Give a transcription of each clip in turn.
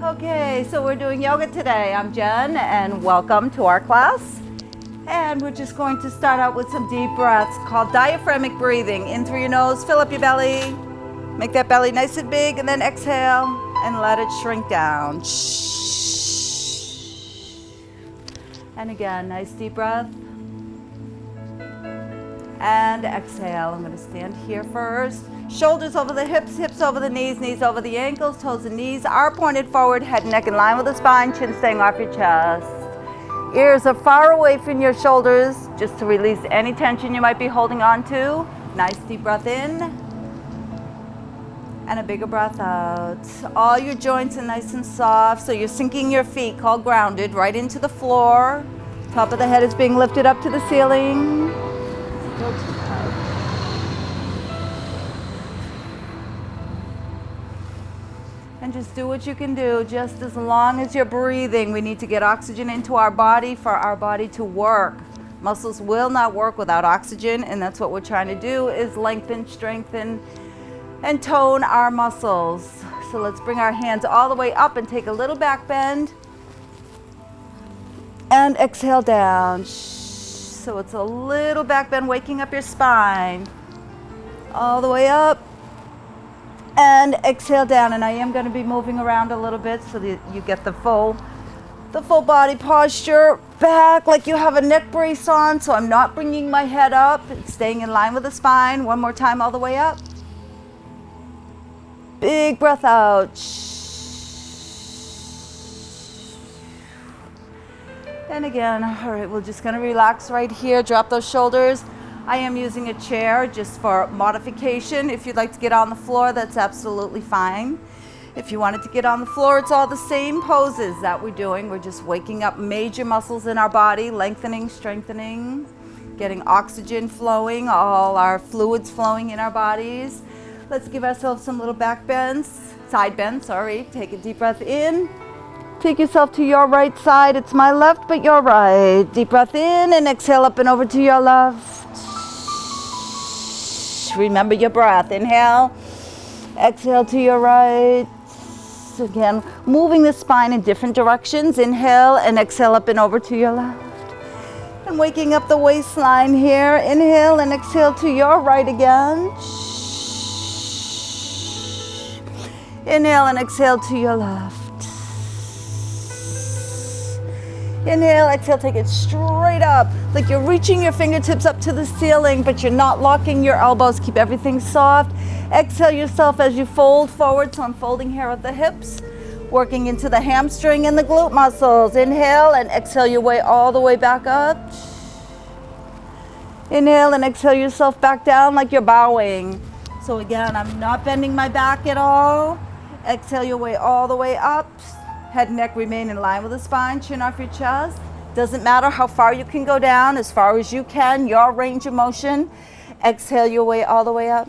Okay, so we're doing yoga today. I'm Jen and welcome to our class. And we're just going to start out with some deep breaths called diaphragmatic breathing. In through your nose, fill up your belly. Make that belly nice and big, and then exhale and let it shrink down. And again, nice deep breath. And exhale. I'm going to stand here first. Shoulders over the hips, hips over the knees, knees over the ankles, toes and knees are pointed forward, head and neck in line with the spine, chin staying off your chest. Ears are far away from your shoulders, just to release any tension you might be holding on to. Nice deep breath in. And a bigger breath out. All your joints are nice and soft, so you're sinking your feet, called grounded, right into the floor. Top of the head is being lifted up to the ceiling. And just do what you can do, just as long as you're breathing. We need to get oxygen into our body for our body to work. Muscles will not work without oxygen, and that's what we're trying to do, is lengthen, strengthen, and tone our muscles. So let's bring our hands all the way up and take a little back bend. And exhale down. So it's a little back bend, waking up your spine. All the way up. And exhale down, and I am going to be moving around a little bit so that you get the full body posture back like you have a neck brace on. So I'm not bringing my head up, it's staying in line with the spine. One more time, all the way up. Big breath out. And again, all right, we're just going to relax right here, drop those shoulders. I am using a chair just for modification. If you'd like to get on the floor, that's absolutely fine. If you wanted to get on the floor, it's all the same poses that we're doing. We're just waking up major muscles in our body, lengthening, strengthening, getting oxygen flowing, all our fluids flowing in our bodies. Let's give ourselves some little back bends, side bends, sorry. Take a deep breath in. Take yourself to your right side. It's my left, but your right. Deep breath in and exhale up and over to your left. Remember your breath. Inhale, exhale to your right. Again, moving the spine in different directions. Inhale and exhale up and over to your left. And waking up the waistline here. Inhale and exhale to your right again. Inhale and exhale to your left. Inhale, exhale, take it straight up, like you're reaching your fingertips up to the ceiling, but you're not locking your elbows. Keep everything soft. Exhale yourself as you fold forward. So I'm folding here at the hips, working into the hamstring and the glute muscles. Inhale and exhale your way all the way back up. Inhale and exhale yourself back down like you're bowing. So again, I'm not bending my back at all. Exhale your way all the way up. Head and neck remain in line with the spine, chin off your chest. Doesn't matter how far you can go down, as far as you can, your range of motion. Exhale your way all the way up.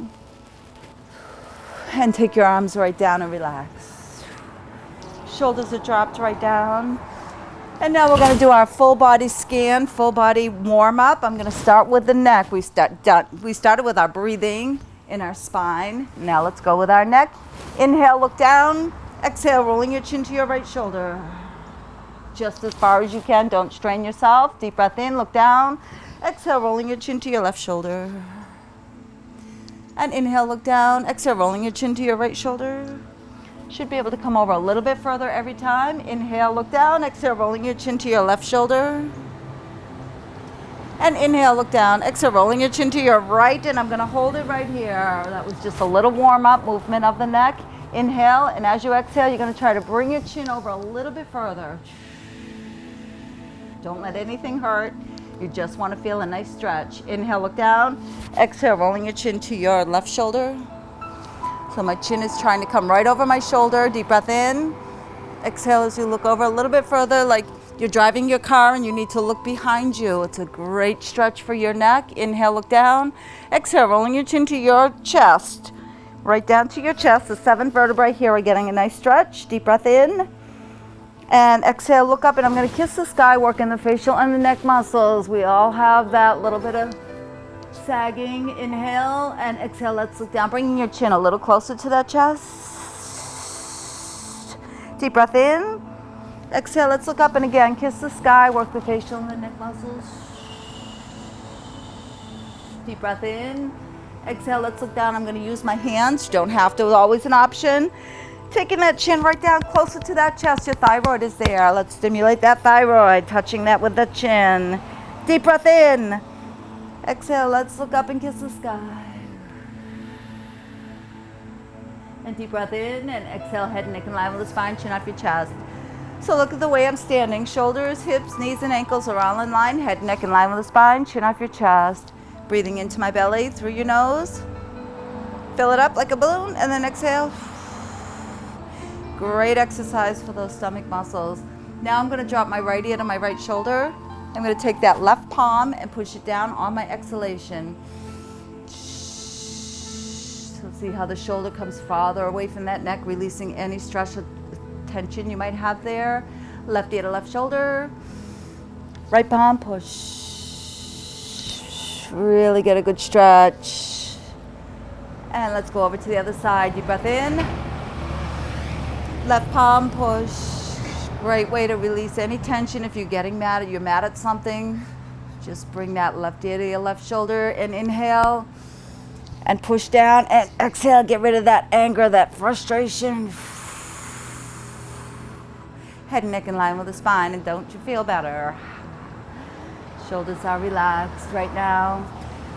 And take your arms right down and relax. Shoulders are dropped right down. And now we're going to do our full body scan, full body warm up. I'm going to start with the neck. We started with our breathing in our spine. Now let's go with our neck. Inhale, look down. Exhale, rolling your chin to your right shoulder. Just as far as you can, don't strain yourself. Deep breath in, look down. Exhale, rolling your chin to your left shoulder. And inhale, look down. Exhale, rolling your chin to your right shoulder. Should be able to come over a little bit further every time. Inhale, look down. Exhale, rolling your chin to your left shoulder. And inhale, look down. Exhale, rolling your chin to your right. And I'm going to hold it right here. That was just a little warm-up movement of the neck. Inhale, and as you exhale, you're going to try to bring your chin over a little bit further. Don't let anything hurt. You just want to feel a nice stretch. Inhale, look down. Exhale, rolling your chin to your left shoulder. So my chin is trying to come right over my shoulder. Deep breath in. Exhale as you look over a little bit further, like you're driving your car and you need to look behind you. It's a great stretch for your neck. Inhale, look down. Exhale, rolling your chin to your chest. Right down to your chest, the 7th vertebrae here are getting a nice stretch. Deep breath in. And exhale, look up, and I'm going to kiss the sky, working the facial and the neck muscles. We all have that little bit of sagging. Inhale and exhale, let's look down, bringing your chin a little closer to that chest. Deep breath in. Exhale, let's look up and again, kiss the sky, work the facial and the neck muscles. Deep breath in. Exhale, let's look down. I'm going to use my hands. You don't have to, always an option. Taking that chin right down closer to that chest. Your thyroid is there. Let's stimulate that thyroid, touching that with the chin. Deep breath in. Exhale, let's look up and kiss the sky. And deep breath in and exhale, head and neck in line with the spine, chin off your chest. So look at the way I'm standing. Shoulders, hips, knees, and ankles are all in line. Head and neck in line with the spine, chin off your chest. Breathing into my belly through your nose. Fill it up like a balloon and then exhale. Great exercise for those stomach muscles. Now I'm going to drop my right ear to my right shoulder. I'm going to take that left palm and push it down on my exhalation. So see how the shoulder comes farther away from that neck, releasing any stress or tension you might have there. Left ear to left shoulder. Right palm, push. Really get a good stretch. And let's go over to the other side. Deep breath in. Left palm, push. Great way to release any tension. If you're mad at something, just bring that left ear to your left shoulder and inhale and push down and exhale. Get rid of that anger, that frustration. Head and neck in line with the spine, and don't you feel better? Shoulders are relaxed right now.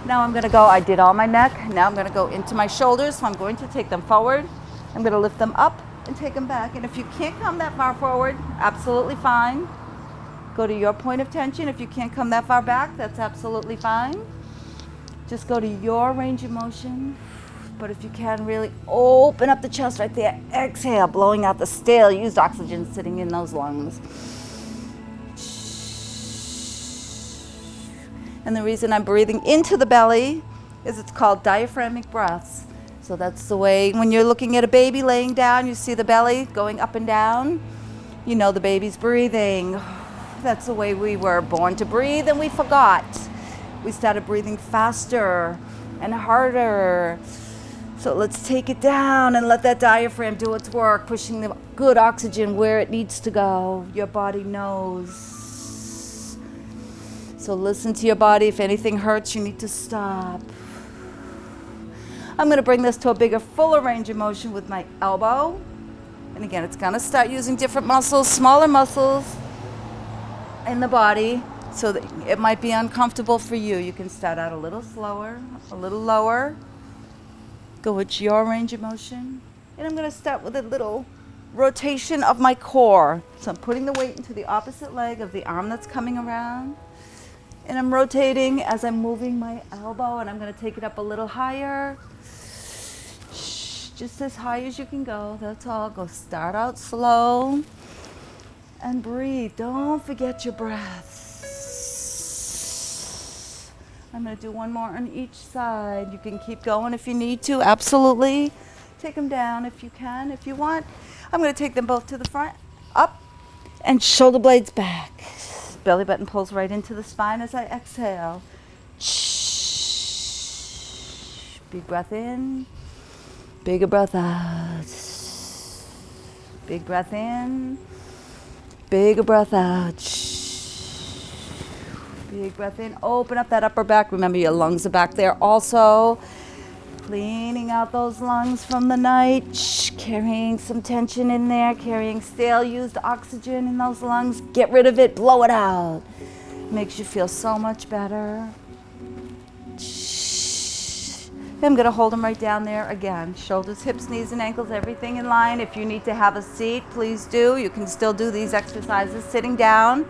Now I'm going to go, I did all my neck. Now I'm going to go into my shoulders. So I'm going to take them forward. I'm going to lift them up and take them back. And if you can't come that far forward, absolutely fine. Go to your point of tension. If you can't come that far back, that's absolutely fine. Just go to your range of motion. But if you can, really open up the chest right there. Exhale, blowing out the stale used oxygen sitting in those lungs. And the reason I'm breathing into the belly is it's called diaphragmic breaths. So that's the way, when you're looking at a baby laying down, you see the belly going up and down. You know the baby's breathing. That's the way we were born to breathe, and we forgot. We started breathing faster and harder. So let's take it down and let that diaphragm do its work, pushing the good oxygen where it needs to go. Your body knows. So listen to your body. If anything hurts, you need to stop. I'm going to bring this to a bigger, fuller range of motion with my elbow. And again, it's going to start using different muscles, smaller muscles in the body, so that it might be uncomfortable for you. You can start out a little slower, a little lower. Go with your range of motion. And I'm going to start with a little rotation of my core. So I'm putting the weight into the opposite leg of the arm that's coming around. And I'm rotating as I'm moving my elbow, and I'm going to take it up a little higher. Just as high as you can go. That's all. Go start out slow and breathe. Don't forget your breaths. I'm going to do one more on each side. You can keep going if you need to. Absolutely. Take them down if you can, if you want. I'm going to take them both to the front, up, and shoulder blades back. Belly button pulls right into the spine as I exhale. Big breath in. Bigger breath out. Big breath in. Bigger breath out. Big breath in. Open up that upper back. Remember, your lungs are back there also. Cleaning out those lungs from the night. Carrying some tension in there. Carrying stale used oxygen in those lungs. Get rid of it. Blow it out. Makes you feel so much better. I'm going to hold them right down there again. Shoulders, hips, knees, and ankles, everything in line. If you need to have a seat, please do. You can still do these exercises sitting down.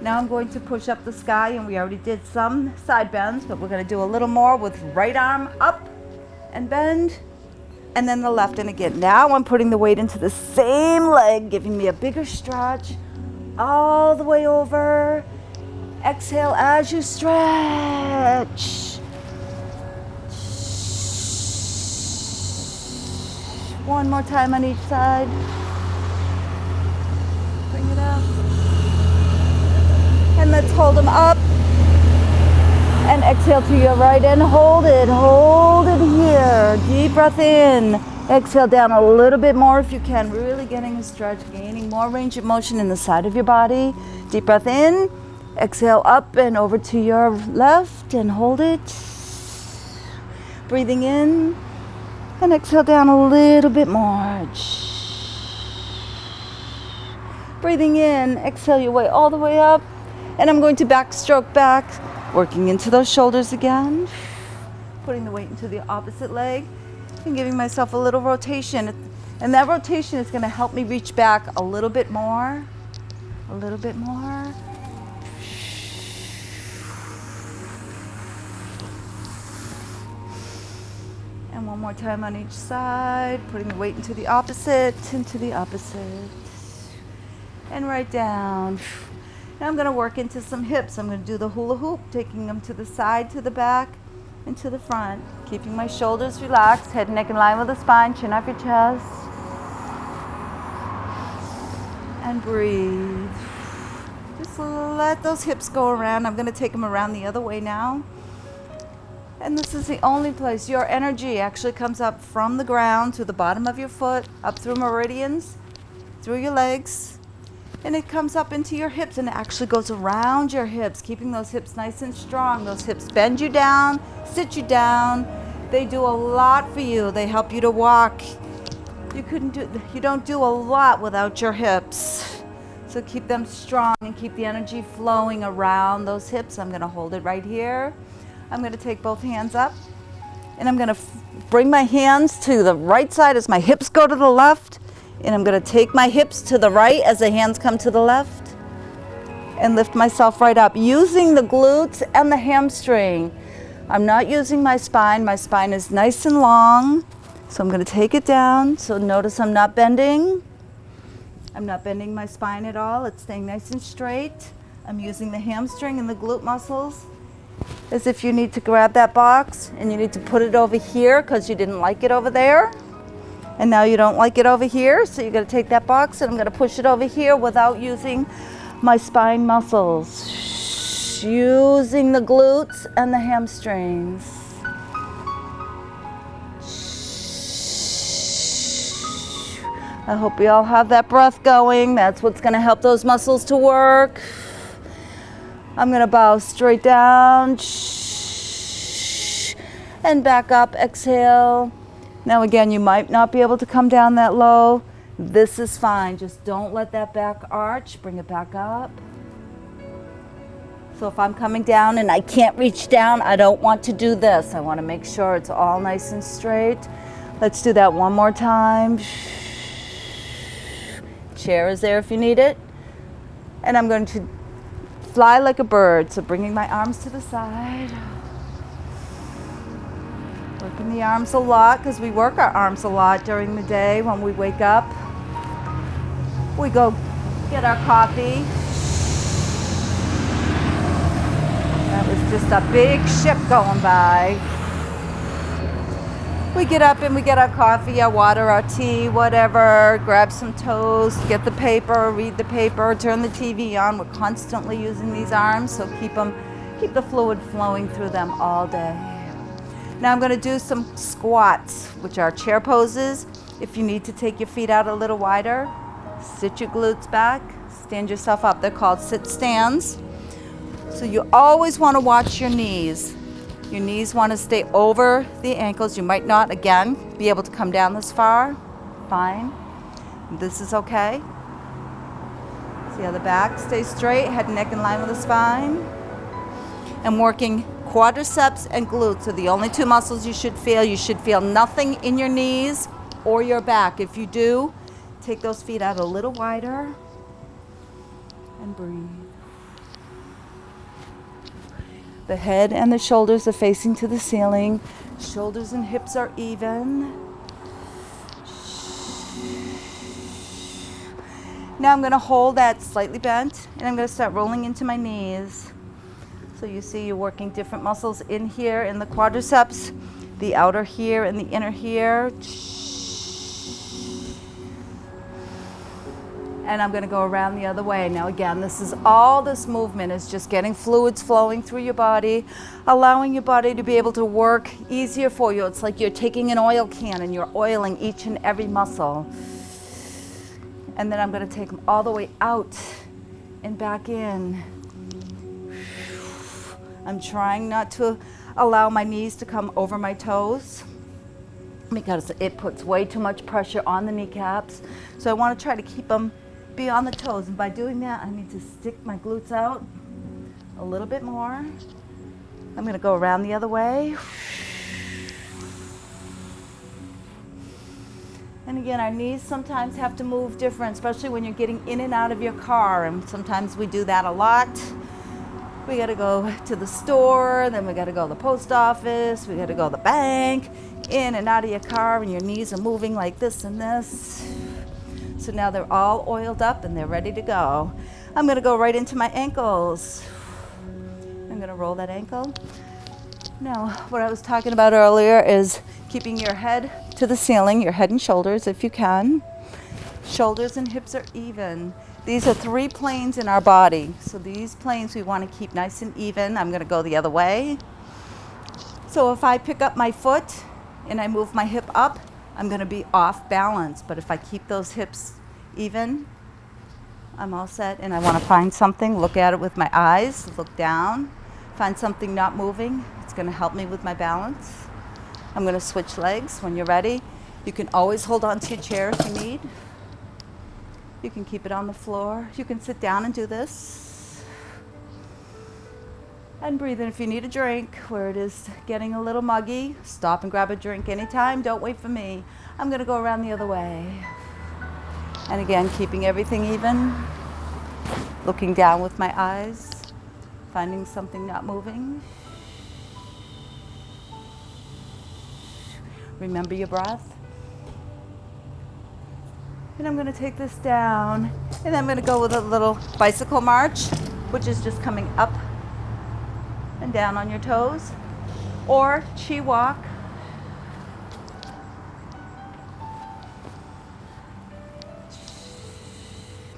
Now I'm going to push up the sky, and we already did some side bends, but we're going to do a little more with right arm up and bend, and then the left. And again, now I'm putting the weight into the same leg, giving me a bigger stretch all the way over. Exhale as you stretch. One more time on each side. Bring it up. And let's hold them up. And exhale to your right and hold it. Hold it here. Deep breath in. Exhale down a little bit more if you can, really getting a stretch, gaining more range of motion in the side of your body. Deep breath in, exhale up and over to your left and hold it. Breathing in and exhale down a little bit more. Breathing in, exhale your way all the way up. And I'm going to backstroke back, working into those shoulders again. Putting the weight into the opposite leg and giving myself a little rotation. And that rotation is going to help me reach back a little bit more. A little bit more. And one more time on each side, putting the weight into the opposite, and right down. Now I'm going to work into some hips. I'm going to do the hula hoop, taking them to the side, to the back, and to the front. Keeping my shoulders relaxed, head and neck in line with the spine, chin off your chest. And breathe. Just let those hips go around. I'm going to take them around the other way now. And this is the only place your energy actually comes up from the ground to the bottom of your foot, up through meridians, through your legs, and it comes up into your hips and it actually goes around your hips, keeping those hips nice and strong. Those hips bend you down, sit you down. They do a lot for you. They help you to walk. You don't do a lot without your hips. So keep them strong and keep the energy flowing around those hips. I'm going to hold it right here. I'm going to take both hands up and I'm going to bring my hands to the right side as my hips go to the left, and I'm going to take my hips to the right as the hands come to the left and lift myself right up using the glutes and the hamstring. I'm not using my spine. My spine is nice and long, so I'm going to take it down. So notice I'm not bending. I'm not bending my spine at all. It's staying nice and straight. I'm using the hamstring and the glute muscles as if you need to grab that box and you need to put it over here because you didn't like it over there. And now you don't like it over here, so you're going to take that box and I'm going to push it over here without using my spine muscles. Using the glutes and the hamstrings. I hope we all have that breath going. That's what's going to help those muscles to work. I'm going to bow straight down and back up, exhale. Now again, you might not be able to come down that low. This is fine. Just don't let that back arch. Bring it back up. So if I'm coming down and I can't reach down, I don't want to do this. I want to make sure it's all nice and straight. Let's do that one more time. Chair is there if you need it. And I'm going to fly like a bird. So bringing my arms to the side. Working the arms a lot because we work our arms a lot during the day when we wake up. We go get our coffee. That was just a big ship going by. We get up and we get our coffee, our water, our tea, whatever, grab some toast, get the paper, read the paper, turn the TV on. We're constantly using these arms, so keep the fluid flowing through them all day. Now I'm going to do some squats, which are chair poses. If you need to take your feet out a little wider, sit your glutes back, stand yourself up. They're called sit stands. So you always want to watch your knees. Your knees want to stay over the ankles. You might not, again, be able to come down this far. Fine. This is okay. See how the back stays straight, head and neck in line with the spine. And working quadriceps and glutes are the only two muscles you should feel. You should feel nothing in your knees or your back. If you do, take those feet out a little wider and breathe. The head and the shoulders are facing to the ceiling. Shoulders and hips are even. Now I'm going to hold that slightly bent and I'm going to start rolling into my knees. So you see you're working different muscles in here in the quadriceps, the outer here and the inner here. And I'm gonna go around the other way. Now again, this movement is just getting fluids flowing through your body, allowing your body to be able to work easier for you. It's like you're taking an oil can and you're oiling each and every muscle. And then I'm gonna take them all the way out and back in. I'm trying not to allow my knees to come over my toes because it puts way too much pressure on the kneecaps. So I want to try to keep them beyond the toes. And by doing that, I need to stick my glutes out a little bit more. I'm going to go around the other way. And again, our knees sometimes have to move different, especially when you're getting in and out of your car. And sometimes we do that a lot. We got to go to the store, then we got to go to the post office, we got to go to the bank, in and out of your car, and your knees are moving like this and this. So now they're all oiled up and they're ready to go. I'm going to go right into my ankles. I'm going to roll that ankle. Now, what I was talking about earlier is keeping your head to the ceiling, your head and shoulders if you can. Shoulders and hips are even. These are 3 planes in our body. So these planes we want to keep nice and even. I'm going to go the other way. So if I pick up my foot and I move my hip up, I'm going to be off balance. But if I keep those hips even, I'm all set. And I want to find something, look at it with my eyes, look down, find something not moving. It's going to help me with my balance. I'm going to switch legs when you're ready. You can always hold on to your chair if you need. You can keep it on the floor. You can sit down and do this. And breathe in. If you need a drink where it is getting a little muggy, stop and grab a drink anytime. Don't wait for me. I'm going to go around the other way. And again, keeping everything even. Looking down with my eyes. Finding something not moving. Remember your breath. And I'm going to take this down, and I'm going to go with a little bicycle march, which is just coming up and down on your toes, or chi walk.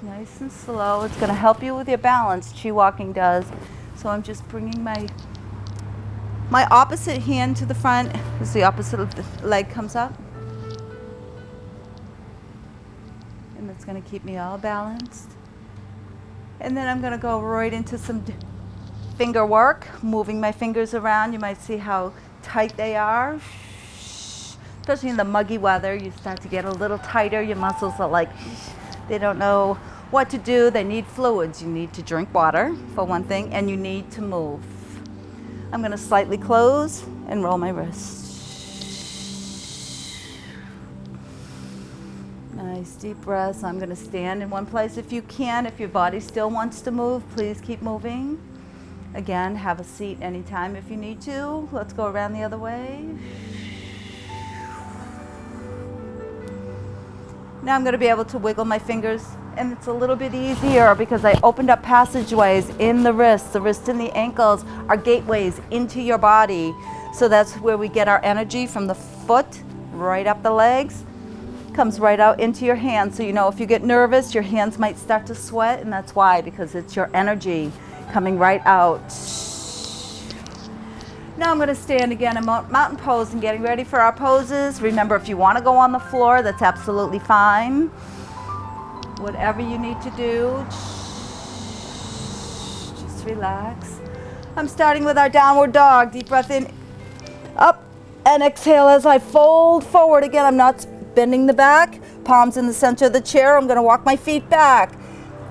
Nice and slow. It's going to help you with your balance. Chi walking does. So I'm just bringing my opposite hand to the front as the opposite of the leg comes up. And that's going to keep me all balanced. And then I'm going to go right into some finger work, moving my fingers around. You might see how tight they are. Especially in the muggy weather, you start to get a little tighter. Your muscles are like, they don't know what to do. They need fluids. You need to drink water, for one thing, and you need to move. I'm going to slightly close and roll my wrist. Nice deep breaths. I'm going to stand in one place if you can. If your body still wants to move, please keep moving. Again, have a seat anytime if you need to. Let's go around the other way. Now I'm going to be able to wiggle my fingers, and it's a little bit easier because I opened up passageways in the wrists. The wrists and the ankles are gateways into your body. So that's where we get our energy from the foot right up the legs. Comes right out into your hands. So you know if you get nervous, your hands might start to sweat, and that's why, because it's your energy coming right out. Now I'm going to stand again in mountain pose and getting ready for our poses. Remember, if you want to go on the floor, that's absolutely fine. Whatever you need to do, just relax. I'm starting with our downward dog. Deep breath in, up, and exhale as I fold forward. Again, I'm not bending the back, palms in the center of the chair. I'm going to walk my feet back.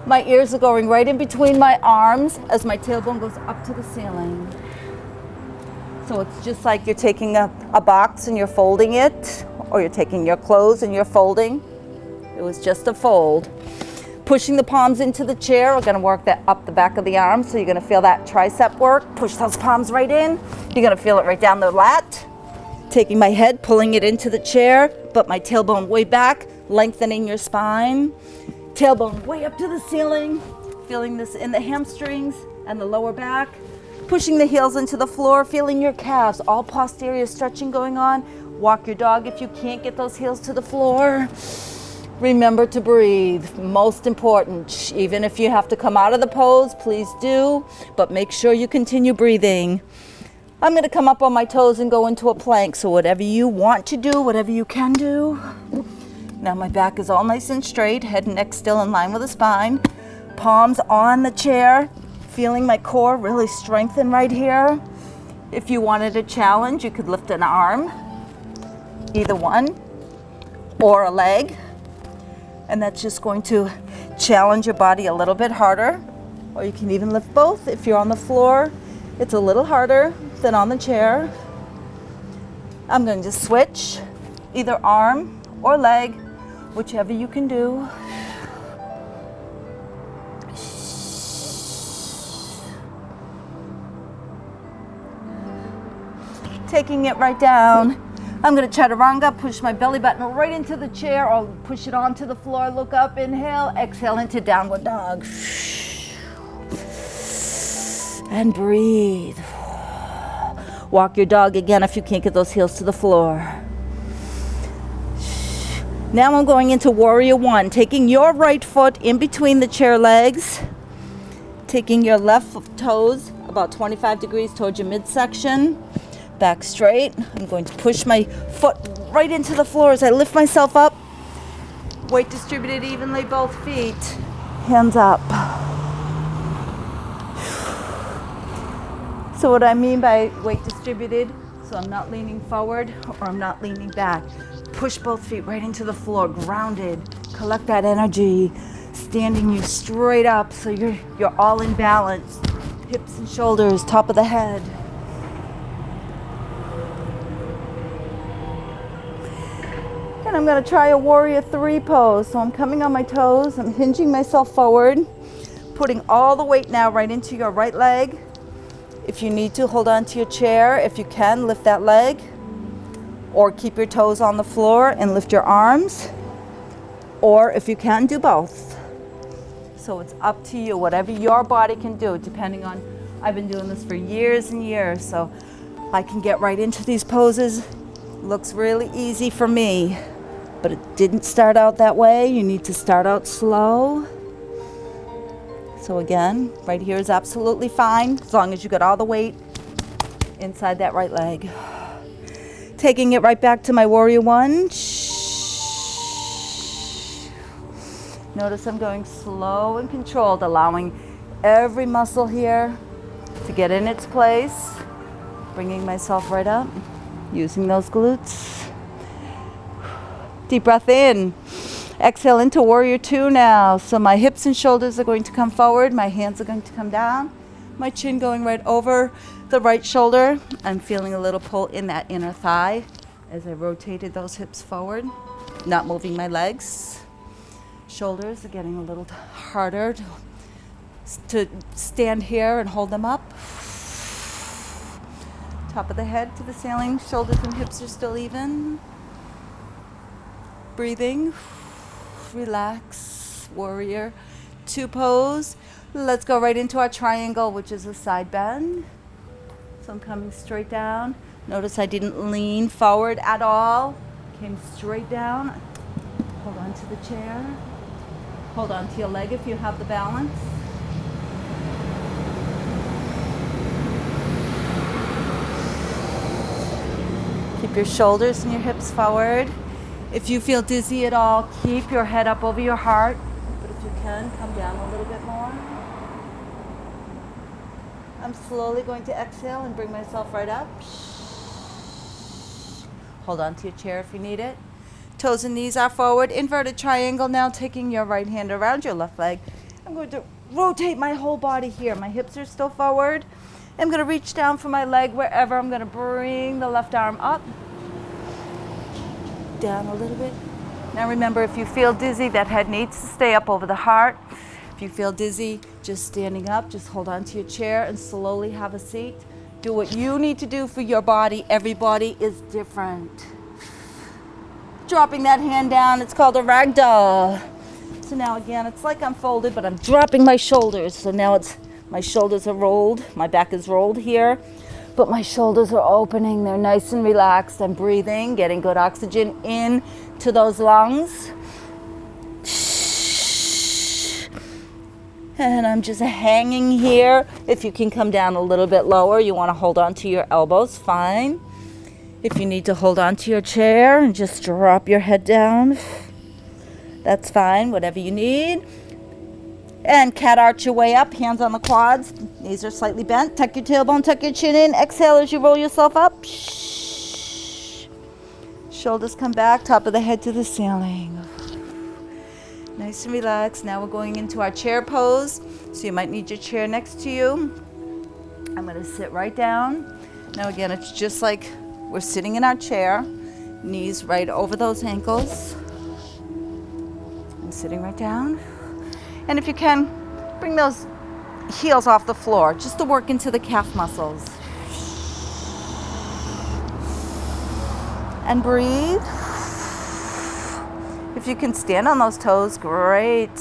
My ears are going right in between my arms as my tailbone goes up to the ceiling. So it's just like you're taking a box and you're folding it, or you're taking your clothes and you're folding. It was just a fold. Pushing the palms into the chair. We're going to work that up the back of the arm. So you're going to feel that tricep work. Push those palms right in. You're going to feel it right down the lat. Taking my head, pulling it into the chair, but my tailbone way back, lengthening your spine. Tailbone way up to the ceiling. Feeling this in the hamstrings and the lower back. Pushing the heels into the floor, feeling your calves, all posterior stretching going on. Walk your dog if you can't get those heels to the floor. Remember to breathe, most important. Even if you have to come out of the pose, please do, but make sure you continue breathing. I'm gonna come up on my toes and go into a plank, so whatever you want to do, whatever you can do. Now my back is all nice and straight, head and neck still in line with the spine. Palms on the chair, feeling my core really strengthen right here. If you wanted a challenge, you could lift an arm, either one, or a leg. And that's just going to challenge your body a little bit harder. Or you can even lift both. If you're on the floor, it's a little harder than on the chair. I'm going to just switch, either arm or leg, whichever you can do. Taking it right down. I'm going to chaturanga, push my belly button right into the chair or push it onto the floor. Look up, inhale, exhale into downward dog. And breathe. Walk your dog again if you can't get those heels to the floor. Now I'm going into warrior one, taking your right foot in between the chair legs, taking your left toes about 25 degrees towards your midsection. Back straight. I'm going to push my foot right into the floor as I lift myself up. Weight distributed evenly, both feet. Hands up. So what I mean by weight distributed, so I'm not leaning forward or I'm not leaning back. Push both feet right into the floor, grounded. Collect that energy, standing you straight up so you're all in balance. Hips and shoulders, top of the head. And I'm going to try a warrior three pose. So I'm coming on my toes, I'm hinging myself forward, putting all the weight now right into your right leg. If you need to, hold on to your chair. If you can, lift that leg. Or keep your toes on the floor and lift your arms. Or if you can, do both. So it's up to you, whatever your body can do, depending on, I've been doing this for years and years, so I can get right into these poses. Looks really easy for me. But it didn't start out that way. You need to start out slow. So again, right here is absolutely fine as long as you got all the weight inside that right leg. Taking it right back to my warrior one. Notice I'm going slow and controlled, allowing every muscle here to get in its place. Bringing myself right up, using those glutes. Deep breath in. Exhale into warrior two now. So my hips and shoulders are going to come forward. My hands are going to come down. My chin going right over the right shoulder. I'm feeling a little pull in that inner thigh as I rotated those hips forward. Not moving my legs. Shoulders are getting a little harder to stand here and hold them up. Top of the head to the ceiling. Shoulders and hips are still even. Breathing, relax, warrior two pose. Let's go right into our triangle, which is a side bend. So I'm coming straight down. Notice I didn't lean forward at all. Came straight down. Hold on to the chair. Hold on to your leg if you have the balance. Keep your shoulders and your hips forward. If you feel dizzy at all, keep your head up over your heart. But if you can, come down a little bit more. I'm slowly going to exhale and bring myself right up. Hold on to your chair if you need it. Toes and knees are forward. Inverted triangle now, taking your right hand around your left leg. I'm going to rotate my whole body here. My hips are still forward. I'm going to reach down for my leg wherever. I'm going to bring the left arm up. Down a little bit. Now remember, if you feel dizzy, that head needs to stay up over the heart. If you feel dizzy, just standing up, just hold on to your chair and slowly have a seat. Do what you need to do for your body. Every body is different. Dropping that hand down, it's called a ragdoll. So now again, it's like I'm folded, but I'm dropping my shoulders. So now my shoulders are rolled, my back is rolled here. But my shoulders are opening, they're nice and relaxed. I'm breathing, getting good oxygen in to those lungs. And I'm just hanging here. If you can come down a little bit lower, you want to hold on to your elbows, fine. If you need to hold on to your chair and just drop your head down, that's fine, whatever you need. And cat arch your way up, hands on the quads, knees are slightly bent. Tuck your tailbone, tuck your chin in. Exhale as you roll yourself up. Shoulders come back, top of the head to the ceiling. Nice and relaxed. Now we're going into our chair pose. So you might need your chair next to you. I'm going to sit right down. Now again, it's just like we're sitting in our chair. Knees right over those ankles. I'm sitting right down. And if you can, bring those heels off the floor just to work into the calf muscles. And breathe. If you can stand on those toes, great.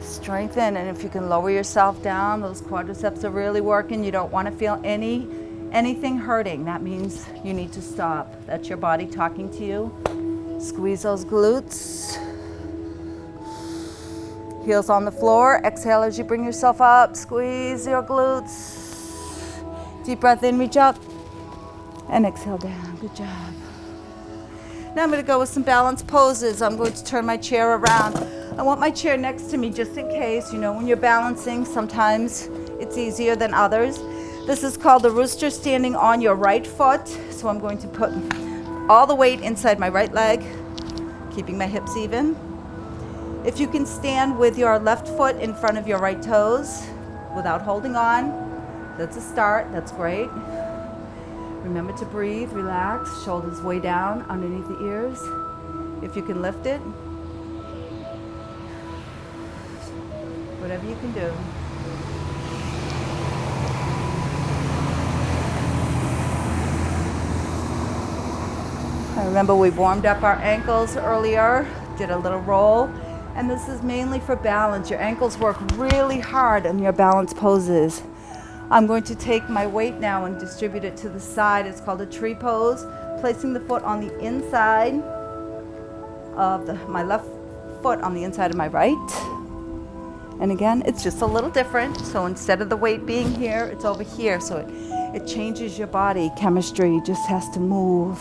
Strengthen, and if you can lower yourself down, those quadriceps are really working. You don't want to feel anything hurting. That means you need to stop. That's your body talking to you. Squeeze those glutes. Heels on the floor. Exhale as you bring yourself up. Squeeze your glutes. Deep breath in, reach up. And exhale down. Good job. Now I'm going to go with some balance poses. I'm going to turn my chair around. I want my chair next to me just in case. You know, when you're balancing, sometimes it's easier than others. This is called the rooster standing on your right foot. So I'm going to put all the weight inside my right leg, keeping my hips even. If you can stand with your left foot in front of your right toes without holding on, that's a start. That's great. Remember to breathe, relax, shoulders way down underneath the ears. If you can lift it, whatever you can do. I remember we warmed up our ankles earlier, did a little roll, and this is mainly for balance. Your ankles work really hard in your balance poses. I'm going to take my weight now and distribute it to the side. It's called a tree pose, placing the foot on the inside of my left foot on the inside of my right. And again, it's just a little different. So instead of the weight being here, it's over here. So it changes your body chemistry, just has to move.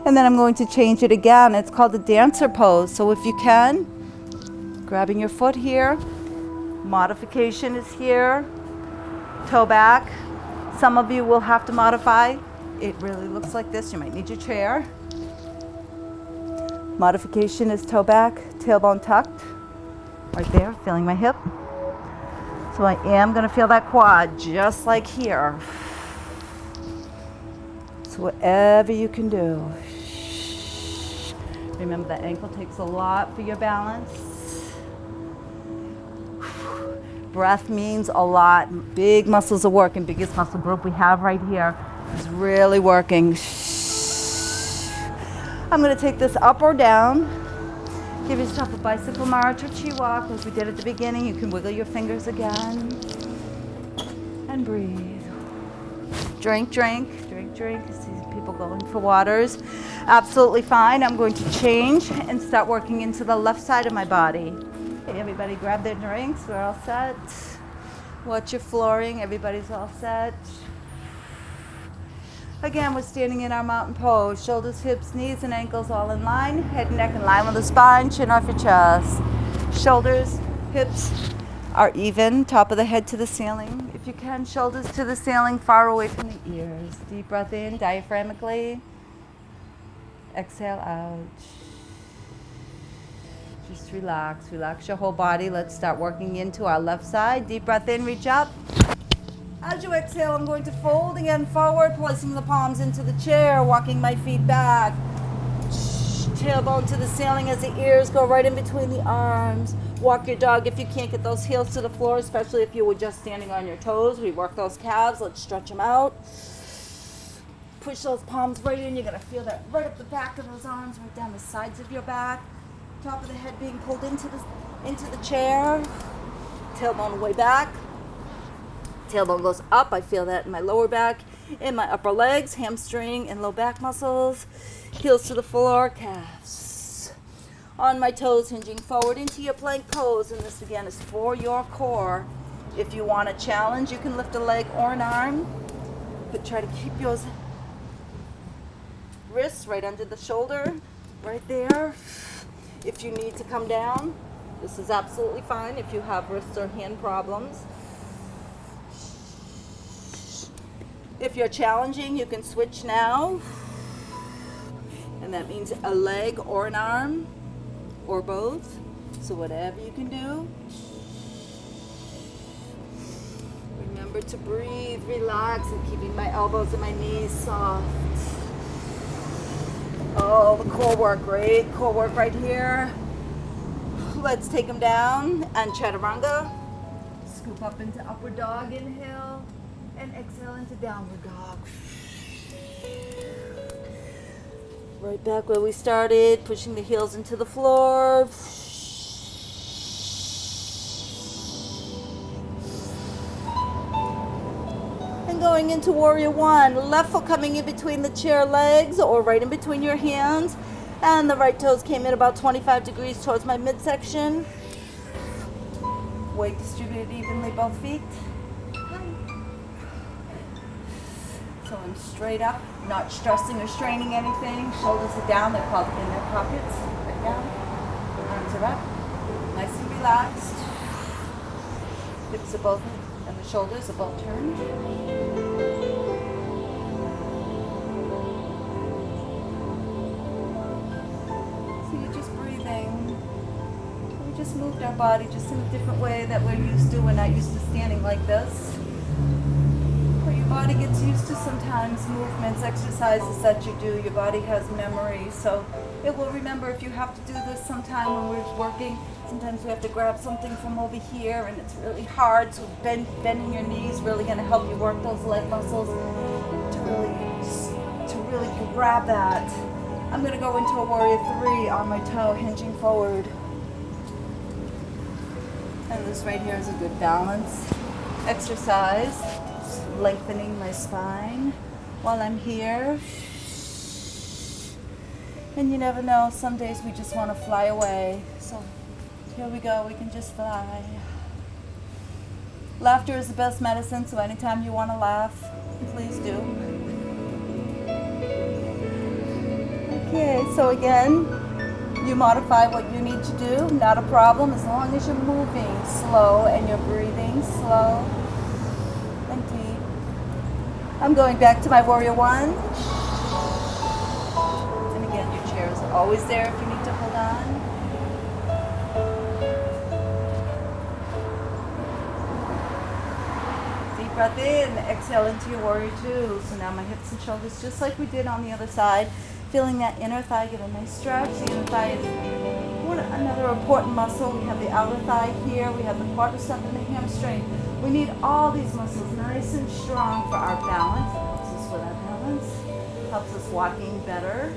And then I'm going to change it again. It's called the dancer pose. So if you can, grabbing your foot here, modification is here, toe back. Some of you will have to modify. It really looks like this. You might need your chair. Modification is toe back, tailbone tucked, right there, feeling my hip. So I am going to feel that quad just like here. So whatever you can do. Remember that ankle takes a lot for your balance. Breath means a lot. Big muscles are working. Biggest muscle group we have right here is really working. I'm going to take this up or down. Give yourself a bicycle march or chi walk as we did at the beginning. You can wiggle your fingers again. And breathe. Drink, drink, drink, drink. I see people going for waters. Absolutely fine. I'm going to change and start working into the left side of my body. Okay, everybody grab their drinks. We're all set. Watch your flooring. Everybody's all set. Again, we're standing in our mountain pose. Shoulders, hips, knees, and ankles all in line. Head and neck in line with the spine. Chin off your chest. Shoulders, hips are even. Top of the head to the ceiling. If you can, shoulders to the ceiling, far away from the ears. Deep breath in, diaphragmically. Exhale out. Just relax. Relax your whole body. Let's start working into our left side. Deep breath in, reach up. As you exhale, I'm going to fold again forward, placing the palms into the chair, walking my feet back. Tailbone to the ceiling as the ears go right in between the arms. Walk your dog if you can't get those heels to the floor, especially if you were just standing on your toes. We work those calves. Let's stretch them out. Push those palms right in. You're going to feel that right up the back of those arms, right down the sides of your back. Top of the head being pulled into the chair. Tailbone way back. Tailbone goes up. I feel that in my lower back. in my upper legs, hamstring and low back muscles, heels to the floor, calves. On my toes, hinging forward into your plank pose, and this again is for your core. If you want a challenge, you can lift a leg or an arm, but try to keep your wrists right under the shoulder, right there. If you need to come down, this is absolutely fine if you have wrist or hand problems. If you're challenging, you can switch now, and that means a leg or an arm or both, so whatever you can do. Remember to breathe, relax, and keeping my elbows and my knees soft. Oh, the core work, great core work right here. Let's take them down and chaturanga. Scoop up into upward dog, inhale, and exhale into downward dog. Right back where we started, pushing the heels into the floor. And going into warrior one, left foot coming in between the chair legs or right in between your hands. And the right toes came in about 25 degrees towards my midsection. Weight distributed evenly, both feet. So I'm straight up, not stressing or straining anything. Shoulders are down, they're called in their pockets. Right down. Arms are up. Nice and relaxed. Hips are both, and the shoulders are both turned. So you're just breathing. We just moved our body just in a different way that we're used to. We're not used to standing like this. Your body gets used to sometimes movements, exercises that you do. Your body has memory, so it will remember if you have to do this sometime when we're working. Sometimes we have to grab something from over here, and it's really hard. So bending your knees really going to help you work those leg muscles to really grab that. I'm going to go into a warrior three on my toe, hinging forward. And this right here is a good balance exercise. Lengthening my spine while I'm here. And you never know, some days we just want to fly away. So here we go, we can just fly. Laughter is the best medicine, so anytime you want to laugh, please do. Okay, so again, you modify what you need to do, not a problem, as long as you're moving slow and you're breathing slow and deep. I'm going back to my warrior one. And again, your chair is always there if you need to hold on. Deep breath in, exhale into your warrior two. So now my hips and shoulders, just like we did on the other side. Feeling that inner thigh, get a nice stretch. The inner thigh is another important muscle. We have the outer thigh here. We have the quadricep and the hamstring. We need all these muscles nice and strong for our balance. It helps us with our balance. Helps us walking better.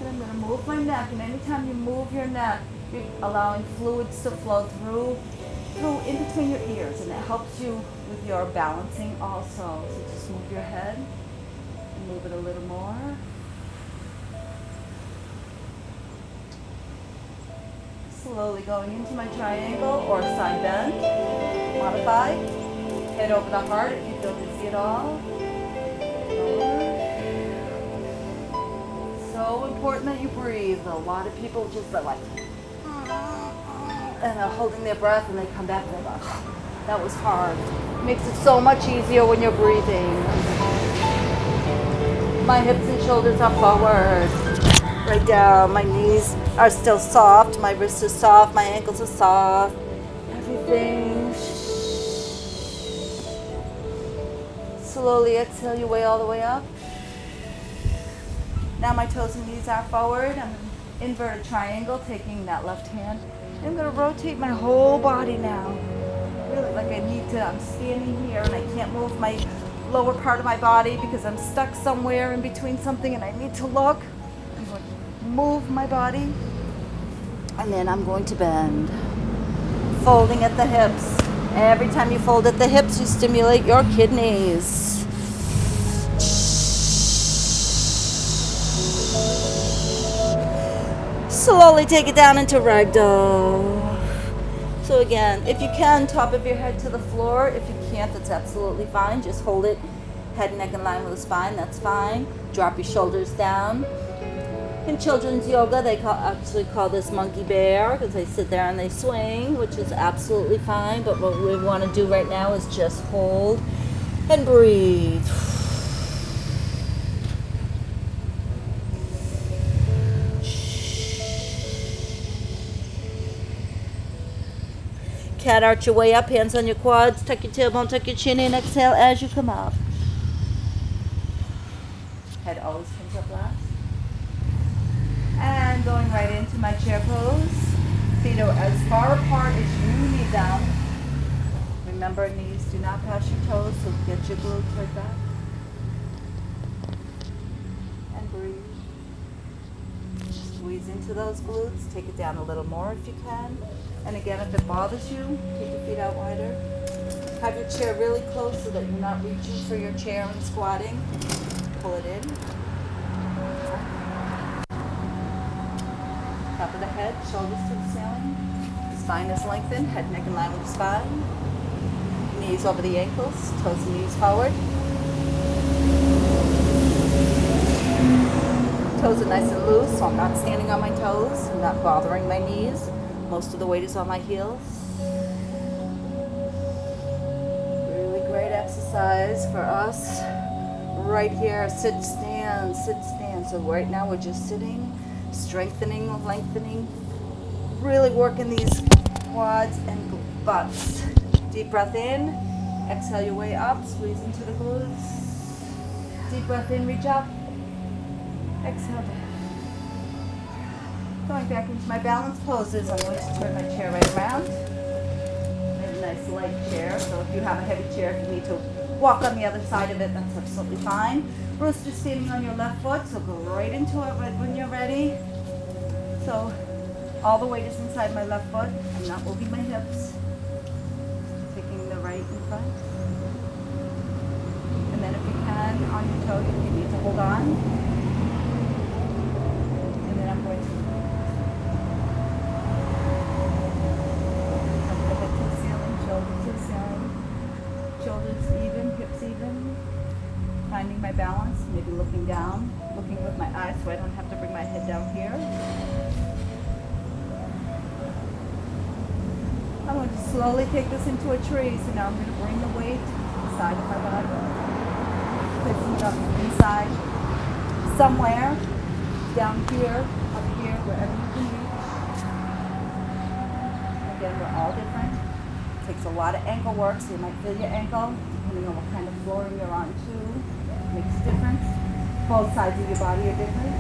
And I'm going to move my neck. And anytime you move your neck, you're allowing fluids to flow through in between your ears. And it helps you with your balancing also. So just move your head and move it a little more. Slowly going into my triangle or side bend. Modify. Head over the heart if you feel dizzy at all. Lower. So important that you breathe. A lot of people just are like, and they're holding their breath, and they come back and they're like, that was hard. It makes it so much easier when you're breathing. My hips and shoulders are forward. Right down. My knees are still soft. My wrists are soft. My ankles are soft. Everything. Slowly exhale your way all the way up. Now my toes and knees are forward. I'm in inverted triangle, taking that left hand. I'm going to rotate my whole body now. Really, like I need to. I'm standing here and I can't move my lower part of my body because I'm stuck somewhere in between something and I need to look. I'm going to move my body. And then I'm going to bend. Folding at the hips. Every time you fold at the hips, you stimulate your kidneys. Slowly take it down into ragdoll. So again, if you can, top of your head to the floor. If you can't, that's absolutely fine. Just hold it head, neck in line with the spine. That's fine. Drop your shoulders down. In children's yoga, they actually call this monkey bear because they sit there and they swing, which is absolutely fine. But what we want to do right now is just hold and breathe. Cat arch your way up, hands on your quads, tuck your tailbone, tuck your chin in, exhale as you come up. Head always comes up last. And going right into my chair pose. Feet are as far apart as you need them. Remember, knees do not pass your toes, so get your glutes right back. And breathe. Squeeze into those glutes. Take it down a little more if you can. And again, if it bothers you, take your feet out wider. Have your chair really close so that you're not reaching for your chair and squatting. Pull it in. Top of the head, shoulders to the ceiling. Spine is lengthened, head, neck in line with the spine. Knees over the ankles, toes and knees forward. Toes are nice and loose, so I'm not standing on my toes. I'm not bothering my knees. Most of the weight is on my heels. Really great exercise for us. Right here, sit, stand, sit, stand. So right now we're just sitting, strengthening, lengthening, really working these quads and butts. Deep breath in, exhale your way up, squeeze into the glutes. Deep breath in, reach up, exhale down. Going back into my balance poses, I'm going to turn my chair right around. I have a nice light chair, so if you have a heavy chair, if you need to walk on the other side of it, that's absolutely fine. Rooster standing on your left foot, so go right into it when you're ready. So all the weight is inside my left foot. I'm not moving my hips. Taking the right in front. And then if you can, on your toe, if you need to hold on. And then I'm going to shoulders even, hips even, finding my balance, maybe looking down, looking with my eyes so I don't have to bring my head down here. I'm going to slowly take this into a tree, so now I'm going to bring the weight to the side of my body, placing it up inside, somewhere, down here, up here, wherever you can reach. Again, we're all different. Takes a lot of ankle work, so you might feel your ankle, depending on what kind of flooring you're on too. Makes a difference. Both sides of your body are different.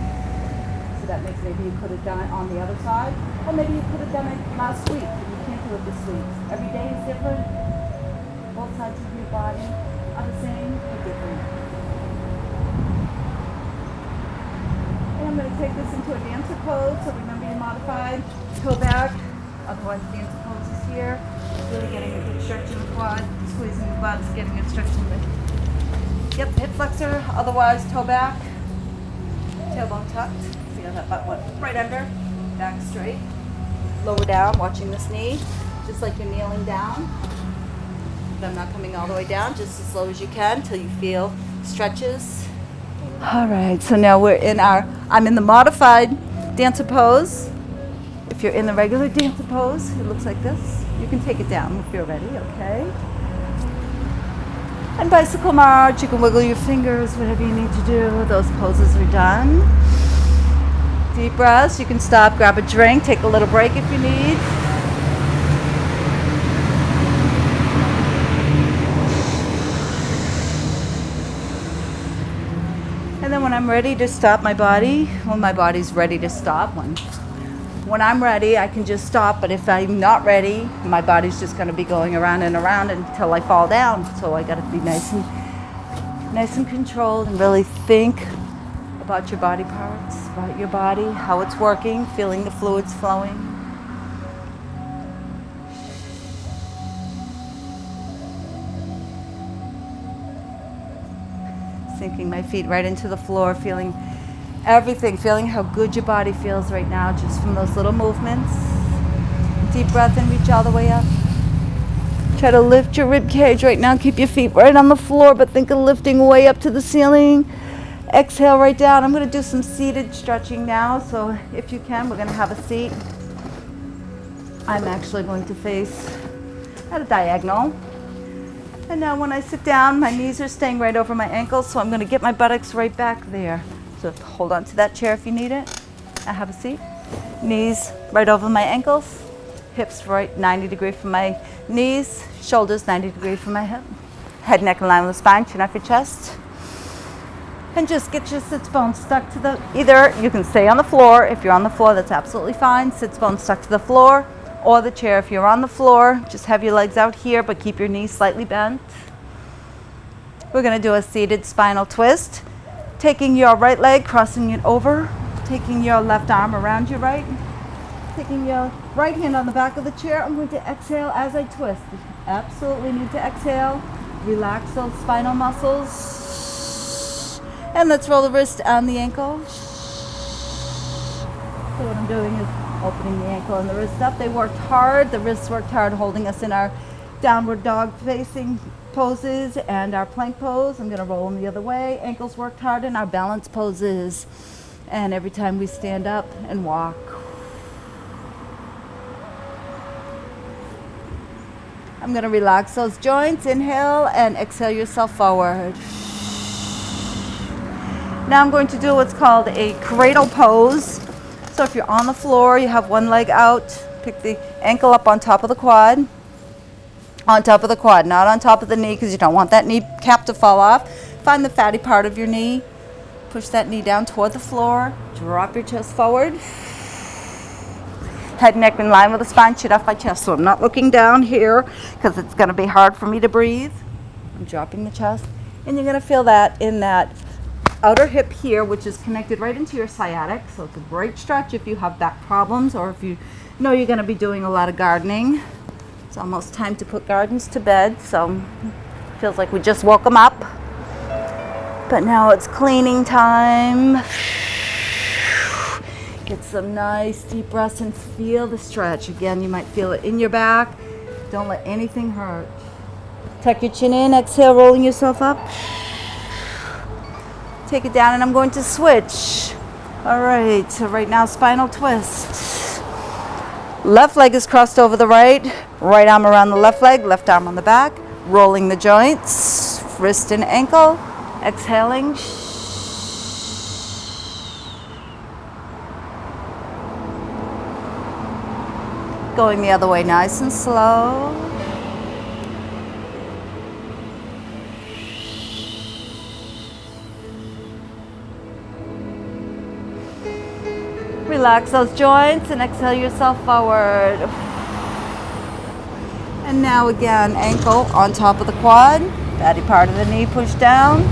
So that makes maybe you could have done it on the other side, or maybe you could have done it last week, and you can't do it this week. Every day is different. Both sides of your body are the same, but different. And I'm going to take this into a dancer pose, so remember your modified toe back, otherwise dancer pose is here. Really getting a good stretch in the quad, squeezing the butts, getting a stretch in the hip flexor, otherwise toe back, tailbone tucked. Feel that butt went right under, back straight, lower down, watching this knee, just like you're kneeling down. But I'm not coming all the way down, just as low as you can till you feel stretches. All right, so now I'm in the modified dancer pose. If you're in the regular dancer pose, it looks like this. You can take it down if you're ready, okay? And bicycle march, you can wiggle your fingers, whatever you need to do. Those poses are done. Deep breaths, you can stop, grab a drink, take a little break if you need. And then when I'm ready to stop my body, when my body's ready to stop, when I'm ready, I can just stop, but if I'm not ready, my body's just going to be going around and around until I fall down. So I got to be nice and controlled and really think about your body parts, about your body, how it's working, feeling the fluids flowing. Sinking my feet right into the floor, feeling everything, feeling how good your body feels right now just from those little movements. Deep breath and reach all the way up. Try to lift your rib cage right now. Keep your feet right on the floor, but think of lifting way up to the ceiling. Exhale right down. I'm going to do some seated stretching now, so if you can, we're going to have a seat. I'm actually going to face at a diagonal. And now when I sit down, my knees are staying right over my ankles, so I'm going to get my buttocks right back there. So hold on to that chair if you need it. I have a seat. Knees right over my ankles. Hips right 90 degrees from my knees. Shoulders 90 degrees from my hip. Head, neck, in line with the spine. Chin off your chest. And just get your sits bones stuck to the, either you can stay on the floor. If you're on the floor, that's absolutely fine. Sits bones stuck to the floor or the chair. If you're on the floor, just have your legs out here, but keep your knees slightly bent. We're going to do a seated spinal twist. Taking your right leg, crossing it over. Taking your left arm around your right. Taking your right hand on the back of the chair. I'm going to exhale as I twist. Absolutely need to exhale. Relax those spinal muscles. And let's roll the wrist and the ankle. So what I'm doing is opening the ankle and the wrist up. They worked hard. The wrists worked hard holding us in our downward dog facing poses and our plank pose. I'm going to roll them the other way. Ankles worked hard in our balance poses. And every time we stand up and walk. I'm going to relax those joints. Inhale and exhale yourself forward. Now I'm going to do what's called a cradle pose. So if you're on the floor, you have one leg out, pick the ankle up on top of the quad. On top of the quad, not on top of the knee, because you don't want that knee cap to fall off. Find the fatty part of your knee. Push that knee down toward the floor. Drop your chest forward. Head, neck in line with the spine, chin off my chest. So I'm not looking down here because it's going to be hard for me to breathe. I'm dropping the chest. And you're going to feel that in that outer hip here, which is connected right into your sciatic. So it's a great stretch if you have back problems or if you know you're going to be doing a lot of gardening. It's almost time to put gardens to bed. So it feels like we just woke them up. But now it's cleaning time. Get some nice deep breaths and feel the stretch. Again, you might feel it in your back. Don't let anything hurt. Tuck your chin in, exhale, rolling yourself up. Take it down and I'm going to switch. All right, so right now, spinal twist. Left leg is crossed over the right. Right arm around the left leg, left arm on the back. Rolling the joints, wrist and ankle. Exhaling. Going the other way, nice and slow. Relax those joints and exhale yourself forward. And now again, ankle on top of the quad. Fatty part of the knee push down.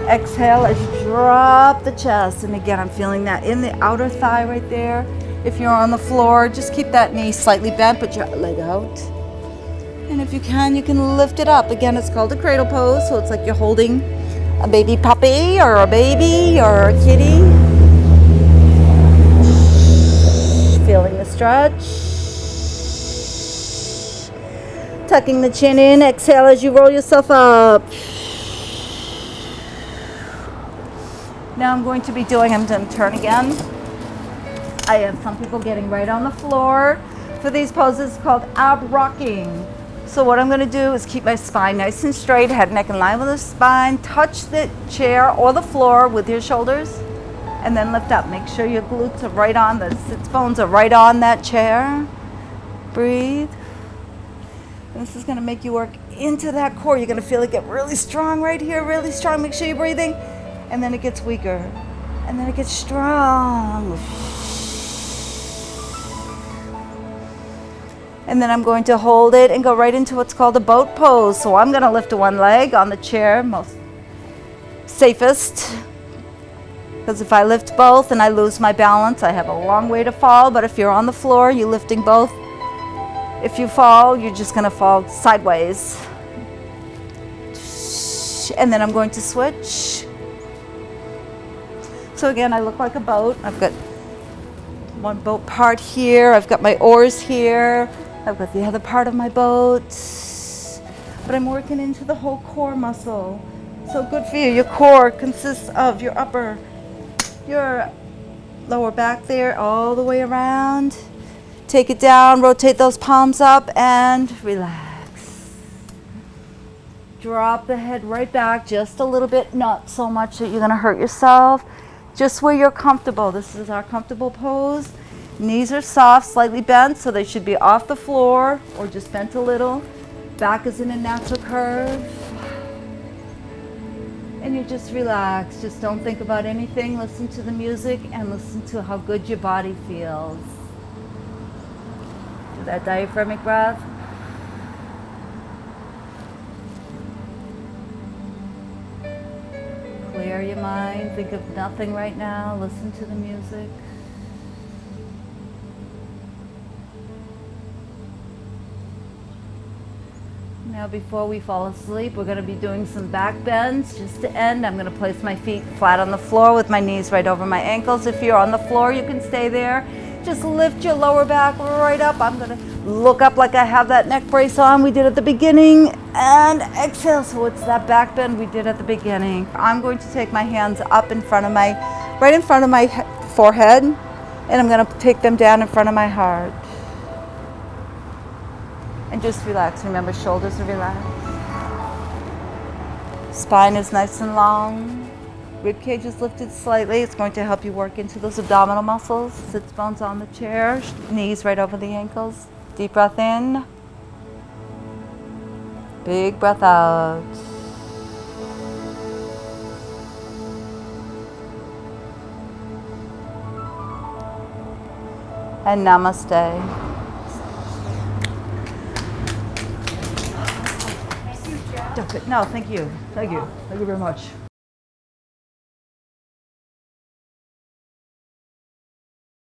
Exhale as you drop the chest. And again, I'm feeling that in the outer thigh right there. If you're on the floor, just keep that knee slightly bent, put your leg out. And if you can lift it up. Again, it's called a cradle pose, so it's like you're holding a baby puppy or a baby or a kitty. Feeling the stretch. Tucking the chin in, exhale as you roll yourself up. Now I'm going to be doing, I'm going to turn again. I have some people getting right on the floor for these poses called ab rocking. So what I'm going to do is keep my spine nice and straight, head, neck in line with the spine. Touch the chair or the floor with your shoulders and then lift up. Make sure your glutes are right on, the sits bones are right on that chair. Breathe. This is going to make you work into that core. You're going to feel it get really strong right here, really strong. Make sure you're breathing. And then it gets weaker. And then it gets strong. And then I'm going to hold it and go right into what's called a boat pose. So I'm going to lift one leg on the chair, most safest. Because if I lift both and I lose my balance, I have a long way to fall. But if you're on the floor, you're lifting both. If you fall, you're just going to fall sideways. And then I'm going to switch. So again, I look like a boat. I've got one boat part here. I've got my oars here. I've got the other part of my boat. But I'm working into the whole core muscle. So good for you. Your core consists of your upper, your lower back there, all the way around. Take it down, rotate those palms up, and relax. Drop the head right back just a little bit, not so much that you're gonna hurt yourself. Just where you're comfortable. This is our comfortable pose. Knees are soft, slightly bent, so they should be off the floor or just bent a little. Back is in a natural curve. And you just relax. Just don't think about anything. Listen to the music and listen to how good your body feels. Do that diaphragmatic breath. Clear your mind. Think of nothing right now. Listen to the music. Now before we fall asleep, we're going to be doing some back bends. Just to end, I'm going to place my feet flat on the floor with my knees right over my ankles. If you're on the floor, you can stay there. Just lift your lower back right up. I'm going to look up like I have that neck brace on we did at the beginning. And exhale. So it's that back bend we did at the beginning. I'm going to take my hands up in front of my, right in front of my forehead. And I'm going to take them down in front of my heart. And just relax. Remember, shoulders are relaxed. Spine is nice and long. Rib cage is lifted slightly. It's going to help you work into those abdominal muscles. Sits bones on the chair. Knees right over the ankles. Deep breath in. Big breath out. And namaste. No, thank you. Thank you. Thank you very much.